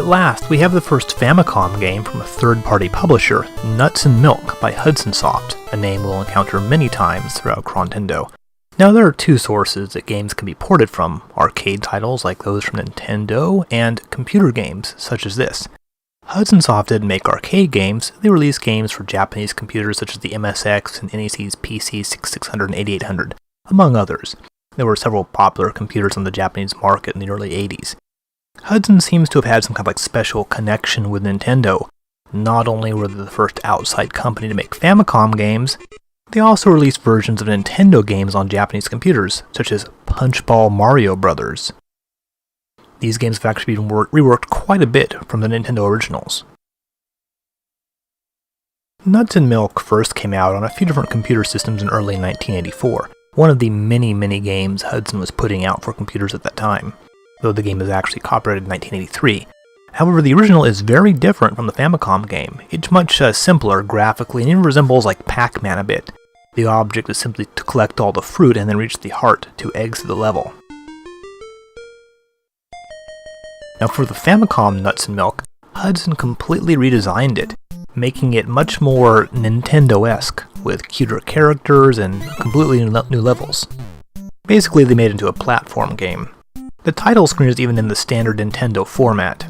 at last, we have the first Famicom game from a third-party publisher, Nuts and Milk by Hudson Soft, a name we'll encounter many times throughout Chrontendo. Now there are two sources that games can be ported from, arcade titles like those from Nintendo, and computer games such as this. Hudson Soft didn't make arcade games, they released games for Japanese computers such as the MSX and NEC's PC 6600 and 8800, among others. There were several popular computers on the Japanese market in the early 80s. Hudson seems to have had some kind of special connection with Nintendo. Not only were they the first outside company to make Famicom games, they also released versions of Nintendo games on Japanese computers, such as Punchball Mario Brothers. These games have actually been reworked quite a bit from the Nintendo originals. Nuts and Milk first came out on a few different computer systems in early 1984, one of the many games Hudson was putting out for computers at that time, though the game is actually copyrighted in 1983. However, the original is very different from the Famicom game. It's much simpler graphically and even resembles like Pac-Man a bit. The object is simply to collect all the fruit and then reach the heart to exit the level. Now for the Famicom Nuts and Milk, Hudson completely redesigned it, making it much more Nintendo-esque, with cuter characters and completely new levels. Basically, they made it into a platform game. The title screen is even in the standard Nintendo format.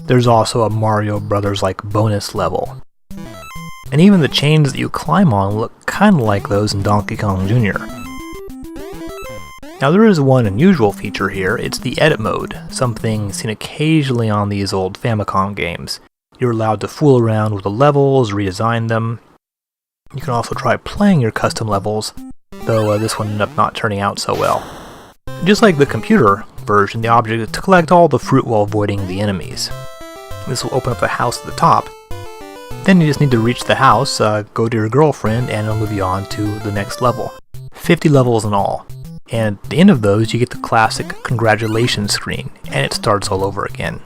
There's also a Mario Brothers-like bonus level. And even the chains that you climb on look kinda like those in Donkey Kong Jr. Now there is one unusual feature here, it's the edit mode, something seen occasionally on these old Famicom games. You're allowed to fool around with the levels, redesign them. You can also try playing your custom levels, though this one ended up not turning out so well. Just like the computer version, the object is to collect all the fruit while avoiding the enemies. This will open up the house at the top. Then you just need to reach the house, go to your girlfriend, and it'll move you on to the next level. 50 levels in all. And at the end of those, you get the classic congratulations screen, and it starts all over again.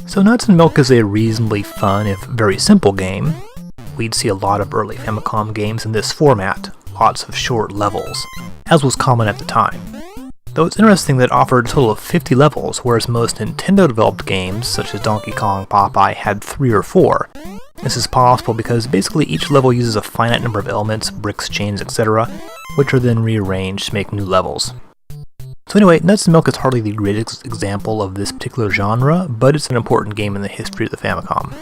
So Nuts and Milk is a reasonably fun, if very simple game. We'd see a lot of early Famicom games in this format, lots of short levels, as was common at the time. Though it's interesting that it offered a total of 50 levels, whereas most Nintendo-developed games, such as Donkey Kong, Popeye, had 3 or 4. This is possible because basically each level uses a finite number of elements, bricks, chains, etc., which are then rearranged to make new levels. So anyway, Nuts and Milk is hardly the greatest example of this particular genre, but it's an important game in the history of the Famicom.